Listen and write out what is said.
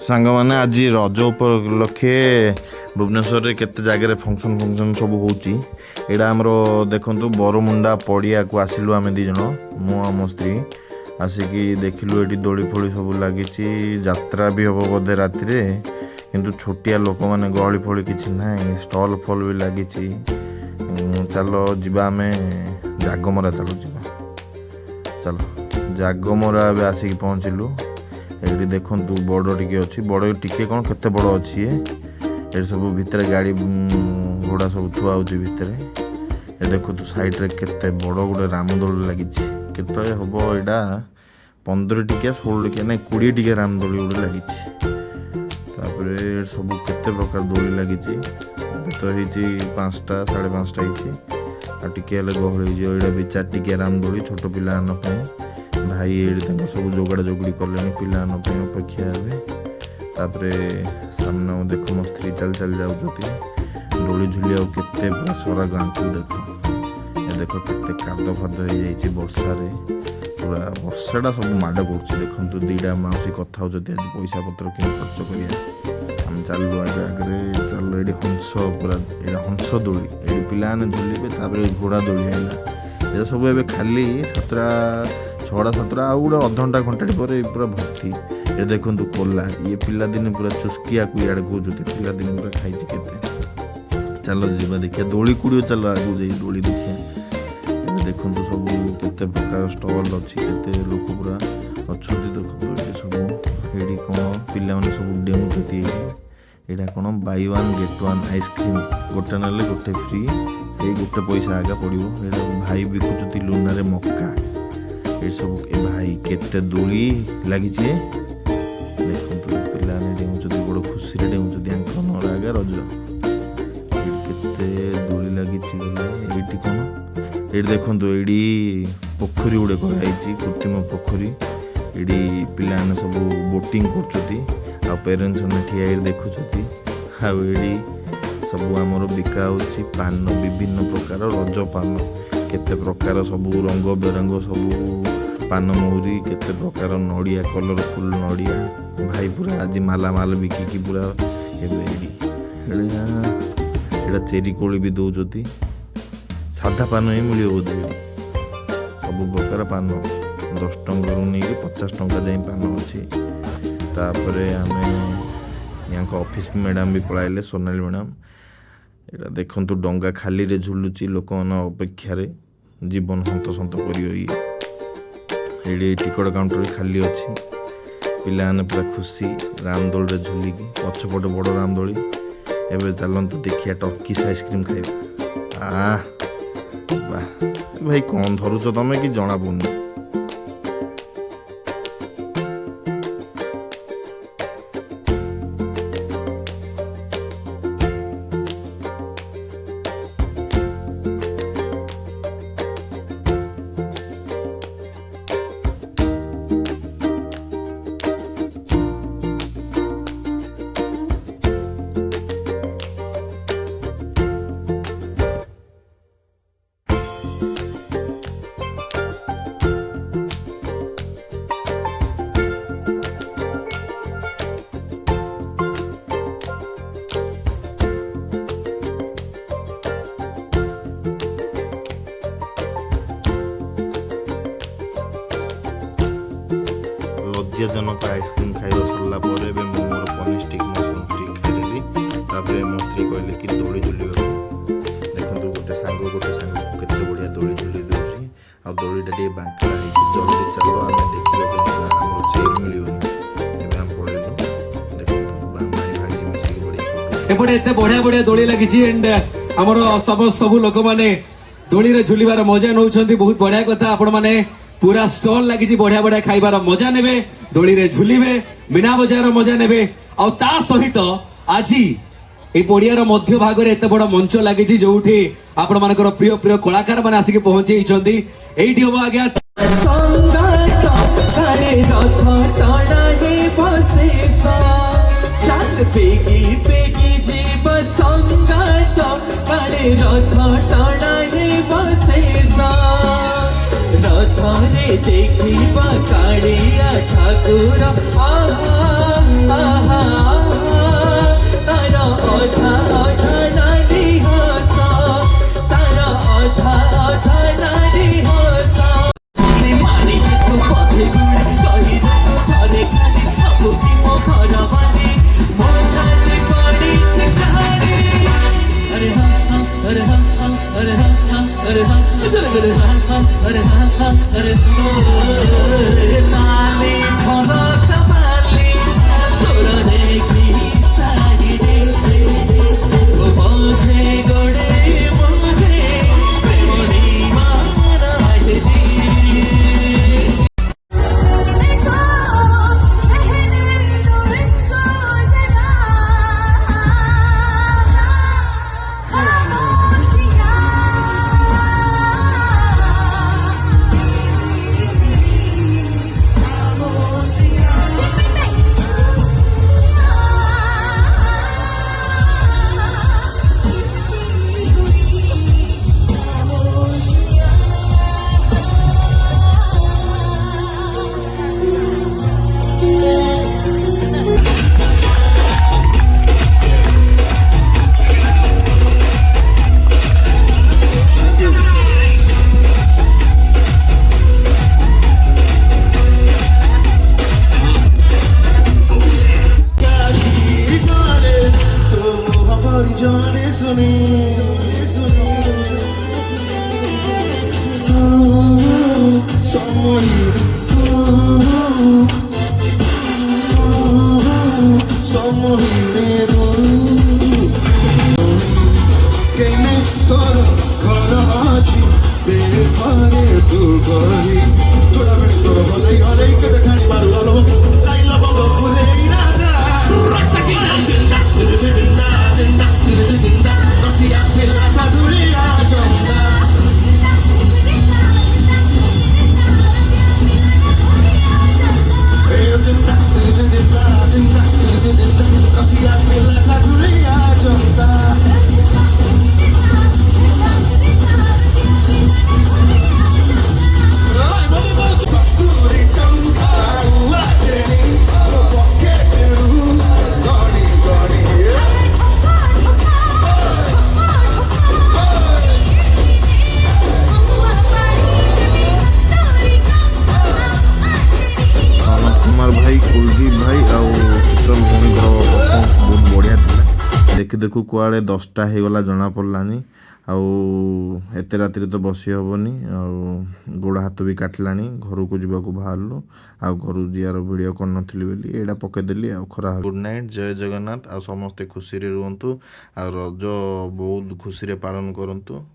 सांग मैंने आज रज उपलक्षे भुवनेश्वर रे केते जगह फंक्शन सब होची एडा हमरो देखंतु बरमुंडा पड़िया को आसिलु आमे दी जण मु आ मो स्त्री आसिकी देखिलु एटी दोली फोली सब लागिची यात्रा भी हबो बोधे राति रे किंतु छोटिया लोक माने गहली फोली किछि नाही स्टॉल फॉल भी लागिची चलो जिबा आमे जागमरा चलो जिबा चलो जागमरा भी आसिकी पहुंचिलु ये देखु बड़ टी अच्छी बड़ टी कौन केते बड़ अच्छी ये सब भितर गाड़ी घोड़ा सब थुआ भितर ये देखु साइड रे केते बड़ गोटे रामदोली लगी केते हम यहाँ 15 टिकिया 16 टिकिया ना 20 टिकिया रामदोली गोटे लगी सब केते प्रकार दोली लगी तो होती 5टा 5:30 होती टिके गहल हो भी 4 टिकिया रामदोली छोट पिला भाई ये सब जोगाड़ जोगड़ी कले पिला अपेक्षा हे सामने देख मो स्त्री चल चल जाऊँगी डोली झुलिया केते सरा गाँ देख ये देख के काद फाद हो वर्षा पूरा वर्षाटा सब माड़ कर देखो दीटा मौसी कथा आज पैसा पत्र कि खर्च करें चलू आगे आगे चलो ये हंस पूरा ये हंस दोली ये पिलाने झुलिबे घोड़ा दोली है ये सब ए खाली 6टा 7टा आउ गोटे अधघंटा घंटा पर पूरा भर्ती ये देखो कोला ये पिला दिन पूरा चुस्किया को इे कौन पिला दिन पूरा खाई के चलो जीवा देखिए दोली कूड़े चलो आगू जा दोली देखिए देखो सब केते प्रकार स्टॉल अच्छी केते लोक पूरा अच्छा देखो ये सब ये कौन पिला सब डेमुचती यहाँ कौन by one get one ice cream गोटे ना गोटे फ्री से गोटे पैसा आगे पड़ो भाई बिकुचती लुना रे मक्का ये सब ए भाई केते दोली लगी देखो पिलाने डेमुचती बड़ खुशी डेमुचती नर आगे रज केते दोली लगी ये कौन ये देखो ये पोखरी गुड़े कराई कृत्रिम पोखरी ये पिलाने सब बोटिंग कर पेरेन्ट्स ने ठिया देखुं ये सब आमर बिका हो पान विभिन्न प्रकार रज पान केते प्रकार सब रंग बेरंग सब पान महुरी केते प्रकार नड़िया कलरफुल नड़िया भाई पूरा आज माला माल बिकिकी पूरा एटा चेरी कोली भी दौरान साधा पान ही मिले बोधे सब प्रकार पान 10 टंका नहीं 50 टंका जाए पान अच्छी तापर आम यहाँ ऑफिस मैडम भी पढ़ाइले सोनाली मैडम यहाँ देखु डंगा खाली रे झुलुची लोक अपेक्षा जीवन हंतसंत कर टिकट काउंटर खाली अच्छी पिलाने पूरा खुशी रामदोली झुलिकी पछपटे बड़ रामदोली एवं चलतु देखिए टर्किश आइसक्रीम खाइबा भाई कौन धरुच तमें कि जना पड़ुनी जनक आइसक्रीम खाଇବା सरला पर एबे मोर पनीर स्टिक मशरूम स्टिक खाइदेली तापर मो स्त्री कहले कि दोली झुलिबा देखंतु गोटे सांग केते बढ़िया दोली झुली देउची आ दोलीटा टे बांका हिची जल्दी चलो आमे देखियो हमर चेयर मिलियो एबे हम पळेलो देखंतु बामाई भाई मिसी बढ़िया एपटे एते बढ़िया बढ़िया दोली लागिची एंड हमर सब लोक माने दोली रे झुलिबार मजा नउछंती बहुत बढ़िया कथा आपण माने पूरा स्टॉल लगी बढ़िया बढ़िया खाइबार मजा नेबे दोली रे झुलिबे मीना बजार मजा नेबे आ ता सहित आज ए पड़ियार मध्य भाग रे एते बड़ मंच लगी जोठी आपण मानकर प्रिय प्रिय कलाकार माने आसिक पहुंची छंती एठी हो आज्ञा संगत करे रथ टणाहे बसेसा चल पेगी पेगी जीव संगत करे रथ टणाहे बसेसा रथ रे देखिबा कालिया ठाकुर आहा तारा अधा अधा नाडी हसा तारा अधा अधा नाडी हसा मानी तू पथे गुड़े कही दे घरे खाली बाबू की मो घर बानी मो छाती पड़ी छिकारी अरे हाँ हाँ अरे हाँ हाँ अरे हाँ हाँ अरे हाँ अरे हाँ हाँ अरे हाँ हाँ अरे साली भलो कमाली तोरा देखी सारी रे मुझे गोड़े मुझे प्रेम दीवाना है जी जाने सुनी तोर घर अछि देखारे तू गरी थोड़ा बेट तोर हलै हलै के देखानी मारलो लाइला बाबा फुले इरादा रटकी जिंदा जिंदा जिंदा जिंदा रसिया पिला मधुरिया चंदा जिंदा जिंदा जिंदा जिंदा रसिया पिला मधुरिया चंदा कुमार भाई कुलदीप भाई आउ शीतल भौणी परफॉर्मेंस बहुत बढ़िया था देखि देखु कुआड़े 10टा हो गला जना पड़लानी आउ एते राति तो बसी हेनी गोड़ हाथ भी काटलानी घर को जावाक बाहरलु आ घर जियार वीडियो कर नी बोली एटा पकईदेली आ खरा गुड नाइट जय जगन्नाथ आ समस्ते खुशी रे रुहतु आ रज बहुत खुशी रे पालन करंतु।